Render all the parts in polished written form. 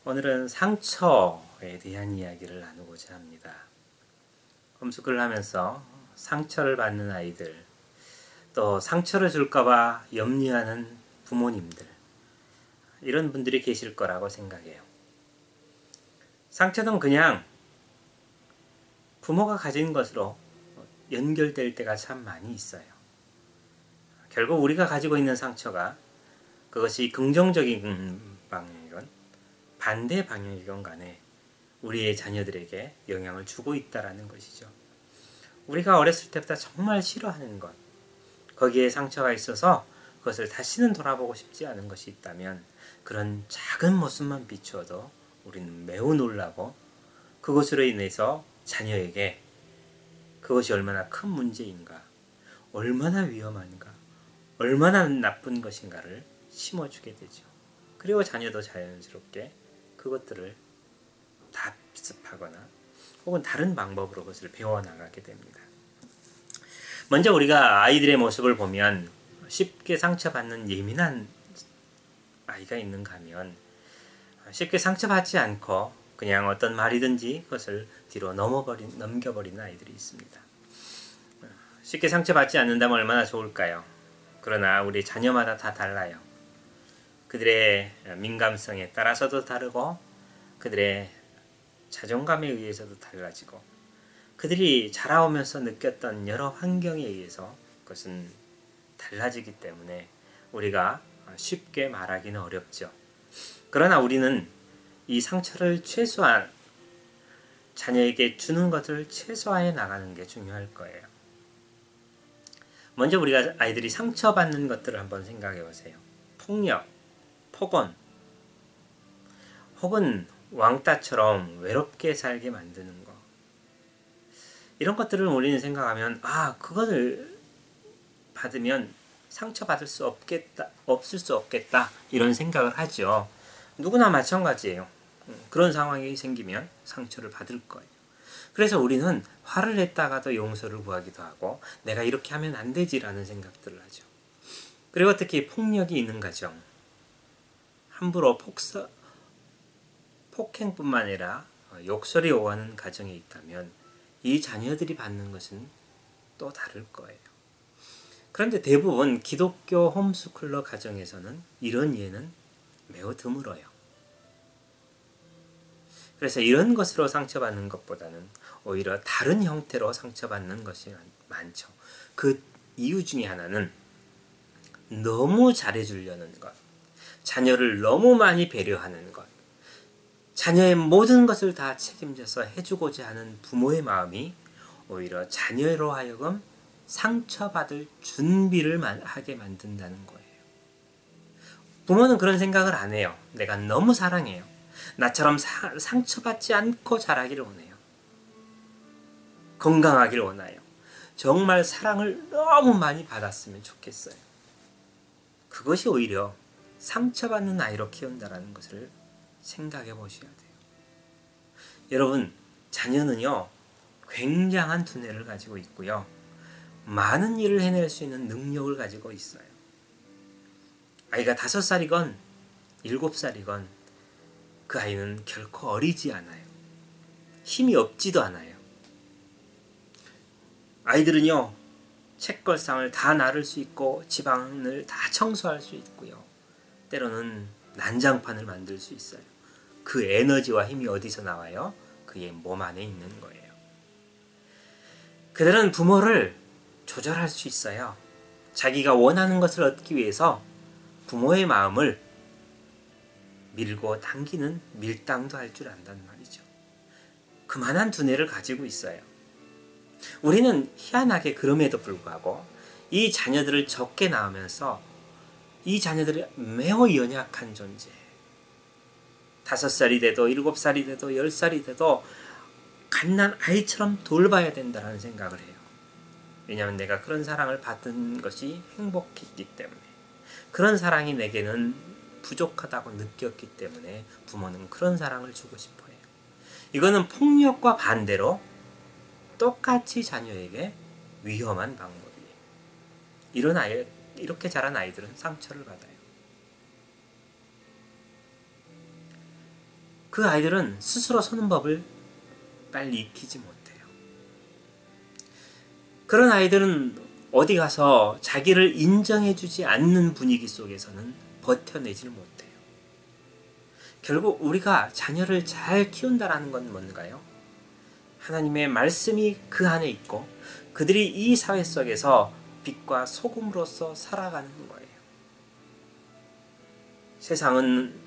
오늘은 상처에 대한 이야기를 나누고자 합니다. 홈스쿨을 하면서 상처를 받는 아이들, 또 상처를 줄까봐 염려하는 부모님들, 이런 분들이 계실 거라고 생각해요. 상처는 그냥 부모가 가진 것으로 연결될 때가 참 많이 있어요. 결국 우리가 가지고 있는 상처가 그것이 긍정적인 방향이건 반대 방향이건 간에 우리의 자녀들에게 영향을 주고 있다는 것이죠. 우리가 어렸을 때부터 정말 싫어하는 것, 거기에 상처가 있어서 그것을 다시는 돌아보고 싶지 않은 것이 있다면 그런 작은 모습만 비추어도 우리는 매우 놀라고 그것으로 인해서 자녀에게 그것이 얼마나 큰 문제인가, 얼마나 위험한가, 얼마나 나쁜 것인가를 심어주게 되죠. 그리고 자녀도 자연스럽게 그것들을 답습하거나 혹은 다른 방법으로 그것을 배워나가게 됩니다. 먼저 우리가 아이들의 모습을 보면 쉽게 상처받는 예민한 아이가 있는가 하면 쉽게 상처받지 않고 그냥 어떤 말이든지 그것을 뒤로 넘겨버리는 아이들이 있습니다. 쉽게 상처받지 않는다면 얼마나 좋을까요? 그러나 우리 자녀마다 다 달라요. 그들의 민감성에 따라서도 다르고 그들의 자존감에 의해서도 달라지고 그들이 자라오면서 느꼈던 여러 환경에 의해서 그것은 달라지기 때문에 우리가 쉽게 말하기는 어렵죠. 그러나 우리는 이 상처를 최소한 자녀에게 주는 것을 최소화해 나가는 게 중요할 거예요. 먼저 우리가 아이들이 상처받는 것들을 한번 생각해 보세요. 폭력, 폭언, 혹은 왕따처럼 외롭게 살게 만드는 것. 이런 것들을 우리는 생각하면 그것을 받으면 상처받을 수 없겠다, 없을 수 없겠다 이런 생각을 하죠. 누구나 마찬가지예요. 그런 상황이 생기면 상처를 받을 거예요. 그래서 우리는 화를 냈다가도 용서를 구하기도 하고 내가 이렇게 하면 안 되지라는 생각들을 하죠. 그리고 특히 폭력이 있는 가정, 함부로 폭행뿐만 아니라 욕설이 오가는 가정에 있다면 이 자녀들이 받는 것은 또 다를 거예요. 그런데 대부분 기독교 홈스쿨러 가정에서는 이런 예는 매우 드물어요. 그래서 이런 것으로 상처받는 것보다는 오히려 다른 형태로 상처받는 것이 많죠. 그 이유 중에 하나는 너무 잘해주려는 것, 자녀를 너무 많이 배려하는 것, 자녀의 모든 것을 다 책임져서 해주고자 하는 부모의 마음이 오히려 자녀로 하여금 상처받을 준비를 하게 만든다는 거예요. 부모는 그런 생각을 안 해요. 내가 너무 사랑해요. 나처럼 상처받지 않고 자라기를 원해요. 건강하기를 원해요. 정말 사랑을 너무 많이 받았으면 좋겠어요. 그것이 오히려 상처받는 아이로 키운다는 것을 생각해 보셔야 돼요. 여러분, 자녀는요, 굉장한 두뇌를 가지고 있고요. 많은 일을 해낼 수 있는 능력을 가지고 있어요. 아이가 5살이건 7살이건 그 아이는 결코 어리지 않아요. 힘이 없지도 않아요. 아이들은요, 책걸상을 다 나를 수 있고 집안을 다 청소할 수 있고요. 때로는 난장판을 만들 수 있어요. 그 에너지와 힘이 어디서 나와요? 그의 몸 안에 있는 거예요. 그들은 부모를 조절할 수 있어요. 자기가 원하는 것을 얻기 위해서 부모의 마음을 밀고 당기는 밀당도 할 줄 안단 말이죠. 그만한 두뇌를 가지고 있어요. 우리는 희한하게 그럼에도 불구하고 이 자녀들을 적게 낳으면서 이 자녀들이 매우 연약한 존재, 5살이 돼도 7살이 돼도 10살이 돼도 갓난 아이처럼 돌봐야 된다는 생각을 해요. 왜냐하면 내가 그런 사랑을 받은 것이 행복했기 때문에, 그런 사랑이 내게는 부족하다고 느꼈기 때문에 부모는 그런 사랑을 주고 싶어해요. 이거는 폭력과 반대로 똑같이 자녀에게 위험한 방법이에요. 이렇게 자란 아이들은 상처를 받아요. 그 아이들은 스스로 서는 법을 빨리 익히지 못해요. 그런 아이들은 어디 가서 자기를 인정해주지 않는 분위기 속에서는 버텨내질 못해요. 결국 우리가 자녀를 잘 키운다라는 건 뭔가요? 하나님의 말씀이 그 안에 있고 그들이 이 사회 속에서 빛과 소금으로서 살아가는 거예요. 세상은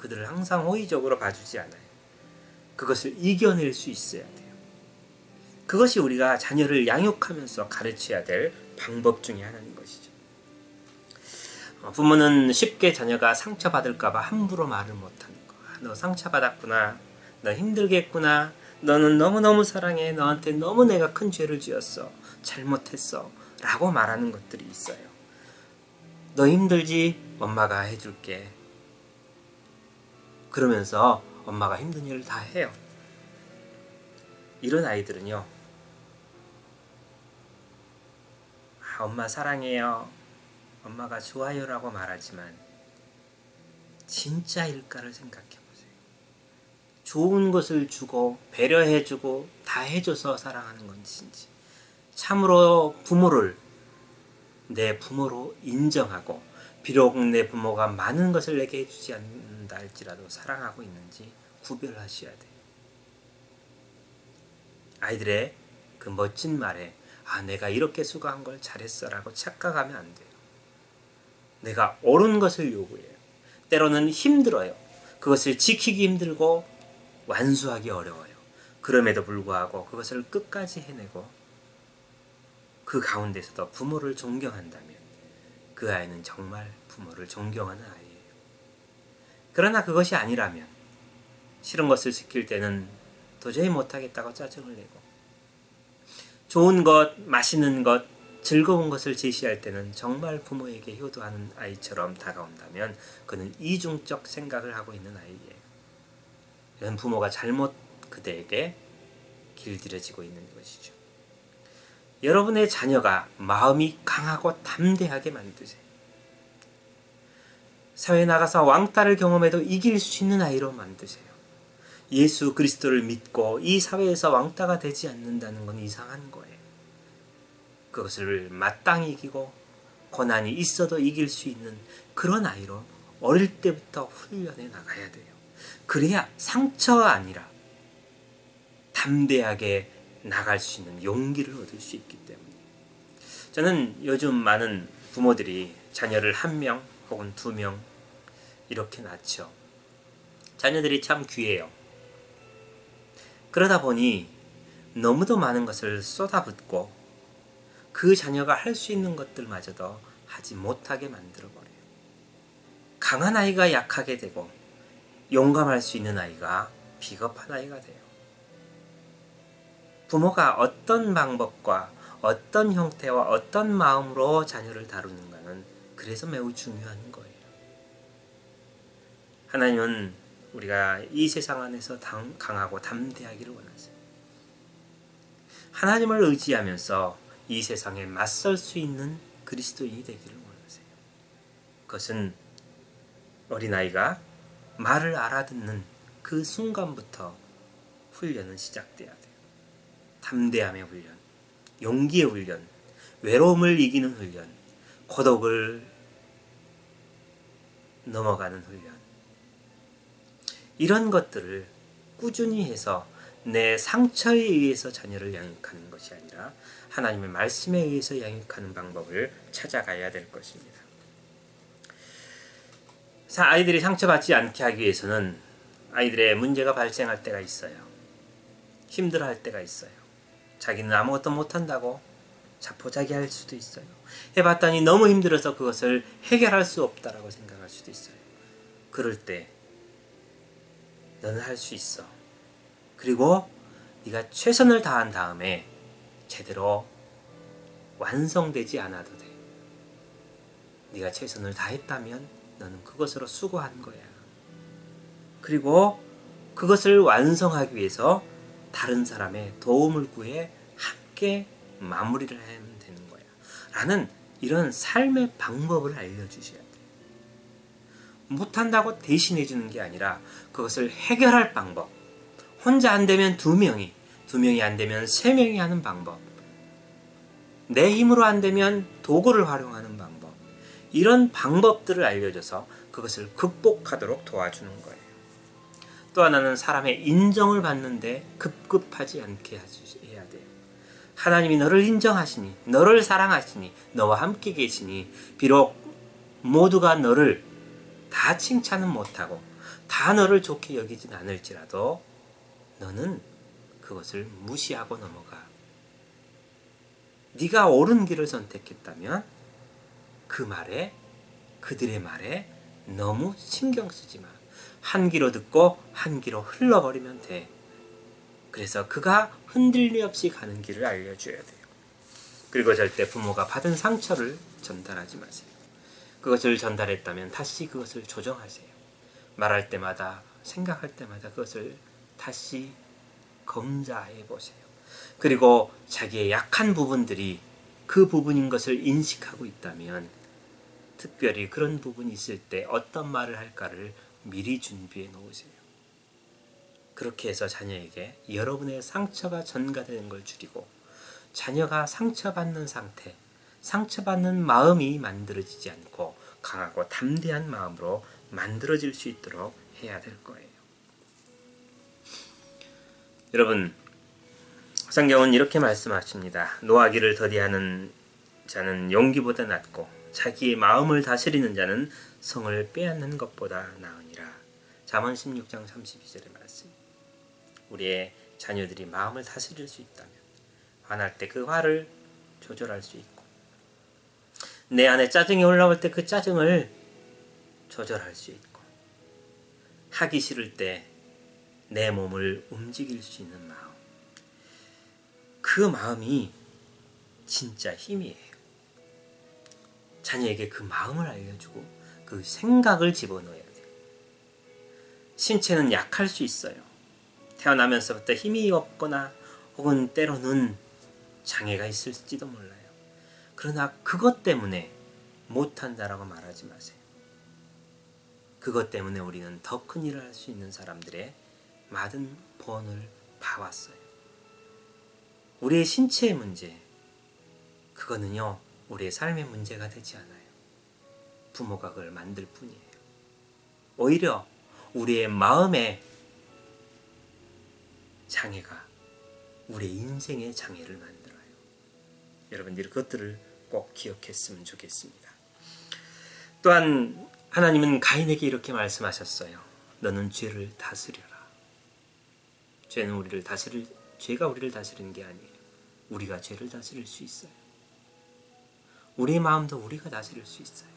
그들을 항상 호의적으로 봐주지 않아요. 그것을 이겨낼 수 있어야 돼요. 그것이 우리가 자녀를 양육하면서 가르쳐야 될 방법 중에 하나인 것이죠. 부모는 쉽게 자녀가 상처받을까봐 함부로 말을 못하는 거. 너 상처받았구나. 너 힘들겠구나. 너는 너무너무 사랑해. 너한테 너무 내가 큰 죄를 지었어. 잘못했어. 라고 말하는 것들이 있어요. 너 힘들지? 엄마가 해줄게. 그러면서 엄마가 힘든 일을 다 해요. 이런 아이들은요. 엄마 사랑해요. 엄마가 좋아요 라고 말하지만 진짜일까를 생각해 보세요. 좋은 것을 주고 배려해주고 다 해줘서 사랑하는 건지 참으로 부모를 내 부모로 인정하고 비록 내 부모가 많은 것을 내게 해주지 않는다 할지라도 사랑하고 있는지 구별하셔야 돼요. 아이들의 그 멋진 말에 내가 이렇게 수고한 걸 잘했어 라고 착각하면 안 돼요. 내가 옳은 것을 요구해요. 때로는 힘들어요. 그것을 지키기 힘들고 완수하기 어려워요. 그럼에도 불구하고 그것을 끝까지 해내고 그 가운데서도 부모를 존경한다면 그 아이는 정말 부모를 존경하는 아이예요. 그러나 그것이 아니라면 싫은 것을 지킬 때는 도저히 못하겠다고 짜증을 내고 좋은 것, 맛있는 것, 즐거운 것을 제시할 때는 정말 부모에게 효도하는 아이처럼 다가온다면 그는 이중적 생각을 하고 있는 아이예요. 이런 부모가 잘못 그대에게 길들여지고 있는 것이죠. 여러분의 자녀가 마음이 강하고 담대하게 만드세요. 사회에 나가서 왕따를 경험해도 이길 수 있는 아이로 만드세요. 예수 그리스도를 믿고 이 사회에서 왕따가 되지 않는다는 건 이상한 거예요. 그것을 마땅히 이기고 고난이 있어도 이길 수 있는 그런 아이로 어릴 때부터 훈련해 나가야 돼요. 그래야 상처가 아니라 담대하게 나갈 수 있는 용기를 얻을 수 있기 때문에 저는 요즘 많은 부모들이 자녀를 1명 혹은 2명 이렇게 낳죠. 자녀들이 참 귀해요. 그러다 보니 너무도 많은 것을 쏟아붓고 그 자녀가 할 수 있는 것들마저도 하지 못하게 만들어버려요. 강한 아이가 약하게 되고 용감할 수 있는 아이가 비겁한 아이가 돼요. 부모가 어떤 방법과 어떤 형태와 어떤 마음으로 자녀를 다루는가는 그래서 매우 중요한 거예요. 하나님은 우리가 이 세상 안에서 강하고 담대하기를 원하세요. 하나님을 의지하면서 이 세상에 맞설 수 있는 그리스도인이 되기를 원하세요. 그것은 어린아이가 말을 알아듣는 그 순간부터 훈련은 시작돼야 돼요. 담대함의 훈련, 용기의 훈련, 외로움을 이기는 훈련, 고독을 넘어가는 훈련. 이런 것들을 꾸준히 해서 내 상처에 의해서 자녀를 양육하는 것이 아니라 하나님의 말씀에 의해서 양육하는 방법을 찾아가야 될 것입니다. 아이들이 상처받지 않게 하기 위해서는 아이들의 문제가 발생할 때가 있어요. 힘들어할 때가 있어요. 자기는 아무것도 못한다고 자포자기할 수도 있어요. 해봤더니 너무 힘들어서 그것을 해결할 수 없다라고 생각할 수도 있어요. 그럴 때 너는 할 수 있어. 그리고 네가 최선을 다한 다음에 제대로 완성되지 않아도 돼. 네가 최선을 다했다면 너는 그것으로 수고한 거야. 그리고 그것을 완성하기 위해서 다른 사람의 도움을 구해 함께 마무리를 하면 되는 거야. 라는 이런 삶의 방법을 알려주셔야 돼요. 못한다고 대신해 주는 게 아니라 그것을 해결할 방법. 혼자 안 되면 두 명이 안 되면 세 명이 하는 방법. 내 힘으로 안 되면 도구를 활용하는 방법. 이런 방법들을 알려줘서 그것을 극복하도록 도와주는 거예요. 또 하나는 사람의 인정을 받는데 급급하지 않게 해야 돼요. 하나님이 너를 인정하시니, 너를 사랑하시니, 너와 함께 계시니, 비록 모두가 너를 다 칭찬은 못하고 다 너를 좋게 여기진 않을지라도 너는 그것을 무시하고 넘어가. 네가 옳은 길을 선택했다면 그들의 말에 너무 신경 쓰지 마. 한 귀로 듣고 한 귀로 흘러버리면 돼. 그래서 그가 흔들림 없이 가는 길을 알려줘야 돼요. 그리고 절대 부모가 받은 상처를 전달하지 마세요. 그것을 전달했다면 다시 그것을 조정하세요. 말할 때마다, 생각할 때마다 그것을 다시 검사해 보세요. 그리고 자기의 약한 부분들이 그 부분인 것을 인식하고 있다면 특별히 그런 부분이 있을 때 어떤 말을 할까를 미리 준비해 놓으세요. 그렇게 해서 자녀에게 여러분의 상처가 전가되는 걸 줄이고 자녀가 상처받는 상태, 상처받는 마음이 만들어지지 않고 강하고 담대한 마음으로 만들어질 수 있도록 해야 될 거예요. 여러분, 성경은 이렇게 말씀하십니다. 노하기를 더디하는 자는 용기보다 낫고 자기의 마음을 다스리는 자는 성을 빼앗는 것보다 나으니라. 잠언 16장 32절의 말씀. 우리의 자녀들이 마음을 다스릴 수 있다면 화날 때 그 화를 조절할 수 있고 내 안에 짜증이 올라올 때 그 짜증을 조절할 수 있고 하기 싫을 때 내 몸을 움직일 수 있는 마음. 그 마음이 진짜 힘이에요. 자녀에게 그 마음을 알려주고 그 생각을 집어넣어야 돼요. 신체는 약할 수 있어요. 태어나면서부터 힘이 없거나 혹은 때로는 장애가 있을지도 몰라요. 그러나 그것 때문에 못한다라고 말하지 마세요. 그것 때문에 우리는 더 큰 일을 할 수 있는 사람들의 많은 본을 봐왔어요. 우리의 신체의 문제, 그거는요 우리의 삶의 문제가 되지 않아요. 부모가 그걸 만들 뿐이에요. 오히려 우리의 마음의 장애가 우리의 인생의 장애를 만들어요. 여러분들이 그것들을 꼭 기억했으면 좋겠습니다. 또한 하나님은 가인에게 이렇게 말씀하셨어요. 너는 죄를 다스려라. 죄가 우리를 다스리는 게 아니에요. 우리가 죄를 다스릴 수 있어요. 우리의 마음도 우리가 다스릴 수 있어요.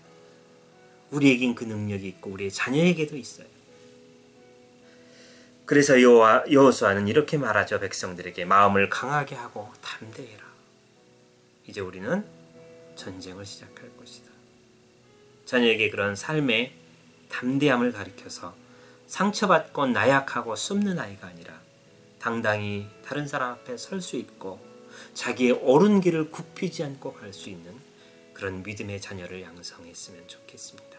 우리에겐 그 능력이 있고 우리의 자녀에게도 있어요. 그래서 여호수아는 이렇게 말하죠. 백성들에게 마음을 강하게 하고 담대해라. 이제 우리는 전쟁을 시작할 것이다. 자녀에게 그런 삶의 담대함을 가르쳐서 상처받고 나약하고 숨는 아이가 아니라 당당히 다른 사람 앞에 설 수 있고 자기의 옳은 길을 굽히지 않고 갈 수 있는 그런 믿음의 자녀를 양성했으면 좋겠습니다.